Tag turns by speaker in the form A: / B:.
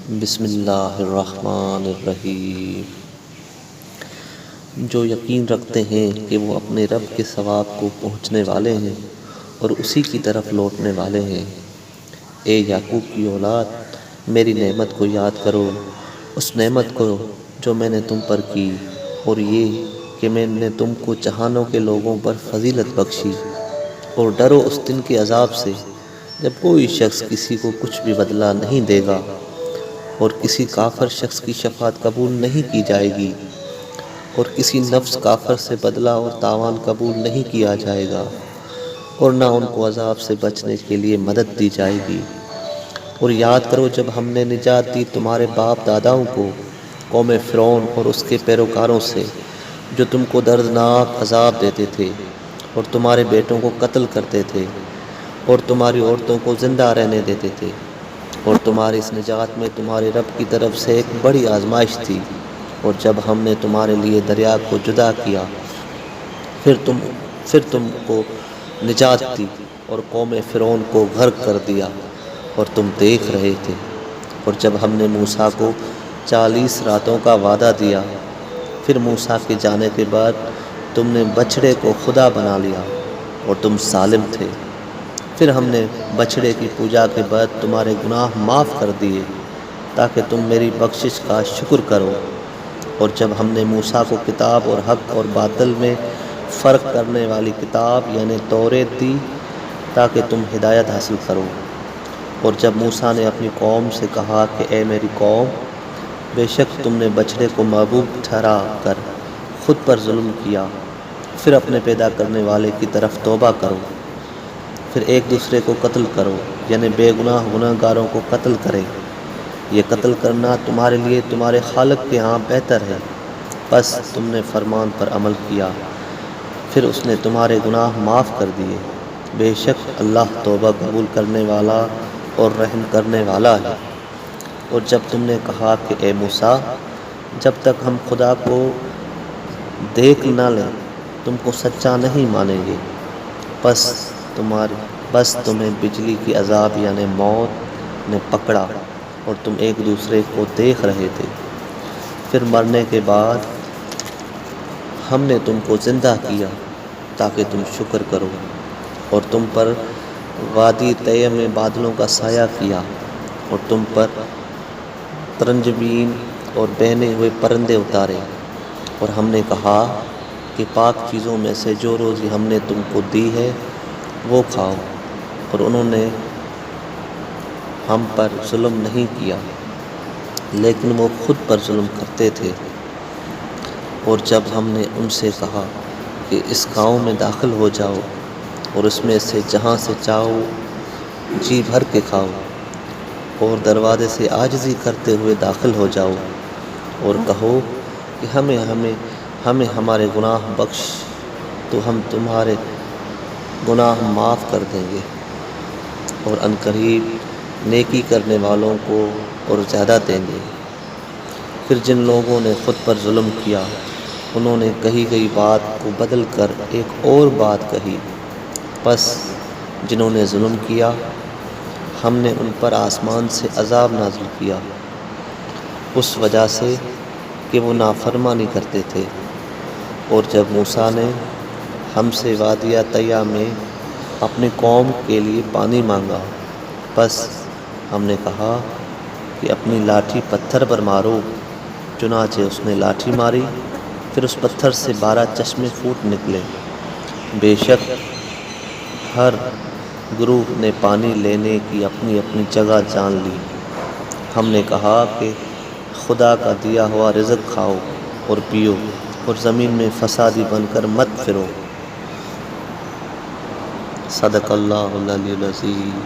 A: بسم اللہ الرحمن الرحیم۔ جو یقین رکھتے ہیں کہ وہ اپنے رب کے ثواب کو پہنچنے والے ہیں اور اسی کی طرف لوٹنے والے ہیں۔ اے یعقوب کی اولاد، میری نعمت کو یاد کرو، اس نعمت کو جو میں نے تم پر کی، اور یہ کہ میں نے تم کو جہانوں کے لوگوں پر فضیلت بخشی۔ اور ڈرو اس دن کے عذاب سے جب کوئی شخص کسی کو کچھ بھی بدلہ نہیں دے گا اور کسی کافر شخص کی شفاعت قبول نہیں کی جائے گی، اور کسی نفس کافر سے بدلہ اور تاوان قبول نہیں کیا جائے گا، اور نہ ان کو عذاب سے بچنے کے لیے مدد دی جائے گی۔ اور یاد کرو جب ہم نے نجات دی تمہارے باپ داداؤں کو قوم فرعون اور اس کے پیروکاروں سے، جو تم کو دردناک عذاب دیتے تھے اور تمہارے بیٹوں کو قتل کرتے تھے اور تمہاری عورتوں کو زندہ رہنے دیتے تھے، اور تمہاری اس نجات میں تمہارے رب کی طرف سے ایک بڑی آزمائش تھی۔ اور جب ہم نے تمہارے لیے دریا کو جدا کیا، پھر تم کو نجات دی اور قوم فرعون کو غرق کر دیا، اور تم دیکھ رہے تھے۔ اور جب ہم نے موسیٰ کو 40 راتوں کا وعدہ دیا، پھر موسیٰ کے جانے کے بعد تم نے بچڑے کو خدا بنا لیا اور تم ظالم تھے۔ پھر ہم نے بچڑے کی پوجا کے بعد تمہارے گناہ معاف کر دیے تاکہ تم میری بخشش کا شکر کرو۔ اور جب ہم نے موسیٰ کو کتاب اور حق اور باطل میں فرق کرنے والی کتاب یعنی توریت دی تاکہ تم ہدایت حاصل کرو۔ اور جب موسیٰ نے اپنی قوم سے کہا کہ اے میری قوم، بے شک تم نے بچڑے کو معبود ٹھہرا کر خود پر ظلم کیا، پھر اپنے پیدا کرنے والے کی طرف توبہ کرو، پھر ایک دوسرے کو قتل کرو، یعنی بے گناہ گناہگاروں کو قتل کرے۔ یہ قتل کرنا تمہارے لیے تمہارے خالق کے ہاں بہتر ہے، بس تم نے فرمان پر عمل کیا، پھر اس نے تمہارے گناہ معاف کر دیے۔ بے شک اللہ توبہ قبول کرنے والا اور رحم کرنے والا ہے۔ اور جب تم نے کہا کہ اے موسیٰ، جب تک ہم خدا کو دیکھ نہ لیں تم کو سچا نہیں مانیں گے، بس تمہیں بجلی کی عذاب یعنی موت نے پکڑا اور تم ایک دوسرے کو دیکھ رہے تھے۔ پھر مرنے کے بعد ہم نے تم کو زندہ کیا تاکہ تم شکر کرو، اور تم پر وادی طیب میں بادلوں کا سایہ کیا، اور تم پر ترنجبین اور بہنے ہوئے پرندے اتارے۔ اور ہم نے کہا کہ پاک چیزوں میں سے جو روزی ہم نے تم کو دی ہے وہ کھاؤ، اور انہوں نے ہم پر ظلم نہیں کیا لیکن وہ خود پر ظلم کرتے تھے۔ اور جب ہم نے ان سے کہا کہ اس گاؤں میں داخل ہو جاؤ اور اس میں سے جہاں سے چاہو جی بھر کے کھاؤ، اور دروازے سے عاجزی کرتے ہوئے داخل ہو جاؤ، اور کہو کہ ہمیں ہمارے گناہ بخش تو ہم تمہارے گناہ معاف کر دیں گے، اور عنقریب نیکی کرنے والوں کو اور زیادہ دیں گے۔ پھر جن لوگوں نے خود پر ظلم کیا انہوں نے کہی گئی بات کو بدل کر ایک اور بات کہی، پس جنہوں نے ظلم کیا ہم نے ان پر آسمان سے عذاب نازل کیا اس وجہ سے کہ وہ نافرمانی کرتے تھے۔ اور جب موسیٰ نے ہم سے وادیہ طیہ میں اپنی قوم کے لیے پانی مانگا، بس ہم نے کہا کہ اپنی لاٹھی پتھر پر مارو، چنانچہ اس نے لاٹھی ماری، پھر اس پتھر سے 12 چشمے پھوٹ نکلے۔ بے شک ہر گروہ نے پانی لینے کی اپنی اپنی جگہ جان لی۔ ہم نے کہا کہ خدا کا دیا ہوا رزق کھاؤ اور پیو، اور زمین میں فسادی بن کر مت پھرو۔ صدق اللہ العلی العظیم۔